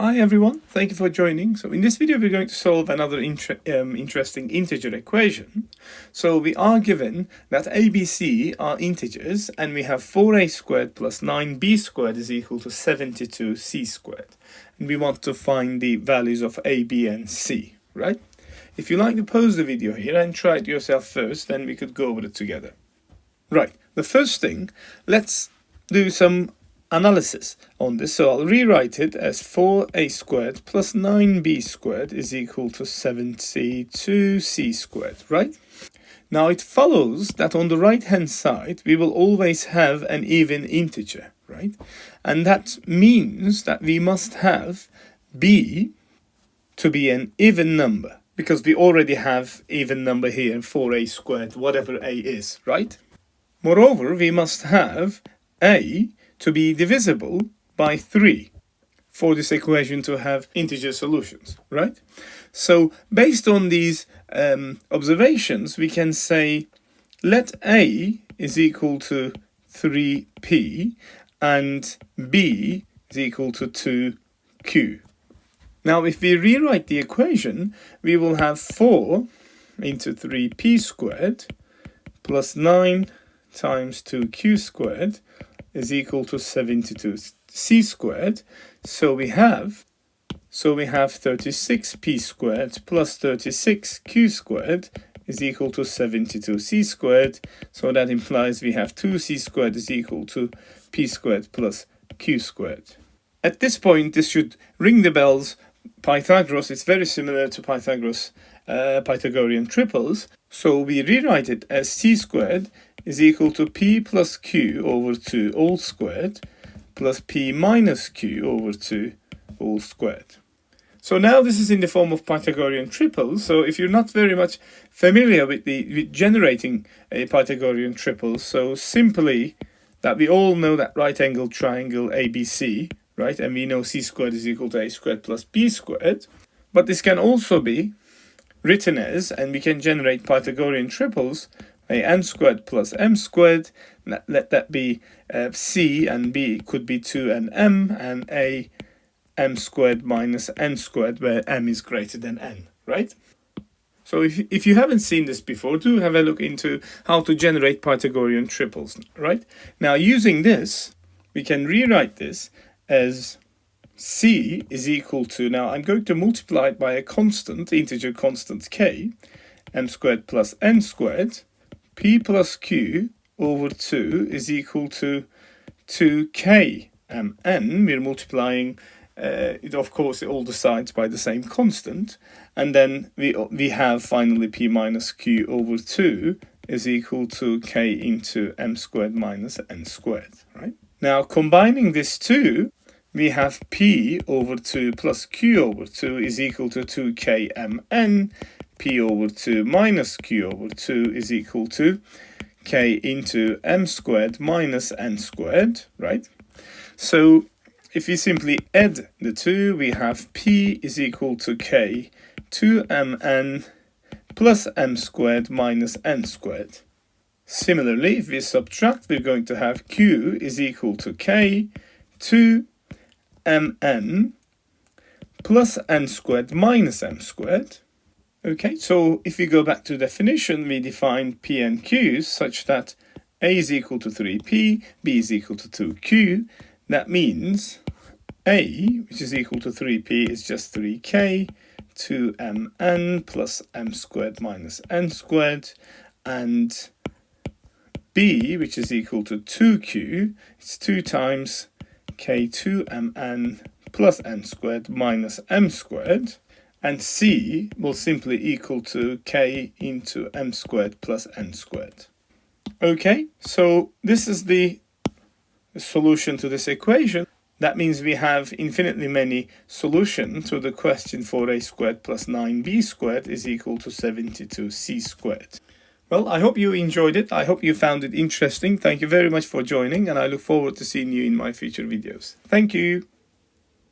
Hi everyone, thank you for joining. So in this video we're going to solve another interesting integer equation. So we are given that a, b, c are integers and we have 4a squared plus 9b squared is equal to 72c squared. And we want to find the values of a, b and c, right? If you like to pause the video here and try it yourself first, then we could go over it together. Right, the first thing, let's do some analysis on this. So I'll rewrite it as 4a squared plus 9b squared is equal to 72c squared, right? Now it follows that on the right hand side we will always have an even integer, right? And that means that we must have b to be an even number, because we already have even number here, 4a squared, whatever a is, right? Moreover, we must have a to be divisible by 3 for this equation to have integer solutions, right? So based on these observations, we can say let a is equal to 3p and b is equal to 2q. Now if we rewrite the equation, we will have 4 into 3p squared plus 9 times 2q squared is equal to 72c squared. So we have 36p squared plus 36q squared is equal to 72c squared. So that implies we have 2c squared is equal to p squared plus q squared. At this point, this should ring the bells. Pythagoras is very similar to Pythagoras Pythagorean triples. So we rewrite it as c squared is equal to p plus q over 2 all squared plus p minus q over 2 all squared. So now this is in the form of Pythagorean triples. So if you're not very much familiar with generating a Pythagorean triple, so simply that we all know that right angle triangle ABC, right? And we know c squared is equal to a squared plus b squared. But this can also be written as, and we can generate Pythagorean triples, a n squared plus m squared, let that be c, and b could be 2 and m, and a m squared minus n squared, where m is greater than n, right? So if you haven't seen this before, do have a look into how to generate Pythagorean triples, right? Now using this, we can rewrite this as c is equal to, now I'm going to multiply it by a constant, integer constant k, m squared plus n squared, p plus q over 2 is equal to 2k mn. We're multiplying it, of course, all the sides by the same constant. And then we have finally p minus q over 2 is equal to k into m squared minus n squared, right? Now combining this two, we have p over 2 plus q over 2 is equal to 2k mn. P over 2 minus q over 2 is equal to k into m squared minus n squared, right? So if we simply add the two, we have p is equal to k 2mn plus m squared minus n squared. Similarly, if we subtract, we're going to have q is equal to k 2mn plus n squared minus m squared. Okay, so if we go back to definition, we define p and q such that a is equal to 3p, b is equal to 2q. That means a, which is equal to 3p, is just 3k, 2mn plus m squared minus n squared, and b, which is equal to 2q, it's 2 times k2mn plus n squared minus m squared. And c will simply equal to k into m squared plus n squared. Okay, so this is the solution to this equation. That means we have infinitely many solutions to the question 4a squared plus 9b squared is equal to 72c squared. Well, I hope you enjoyed it. I hope you found it interesting. Thank you very much for joining, and I look forward to seeing you in my future videos. Thank you.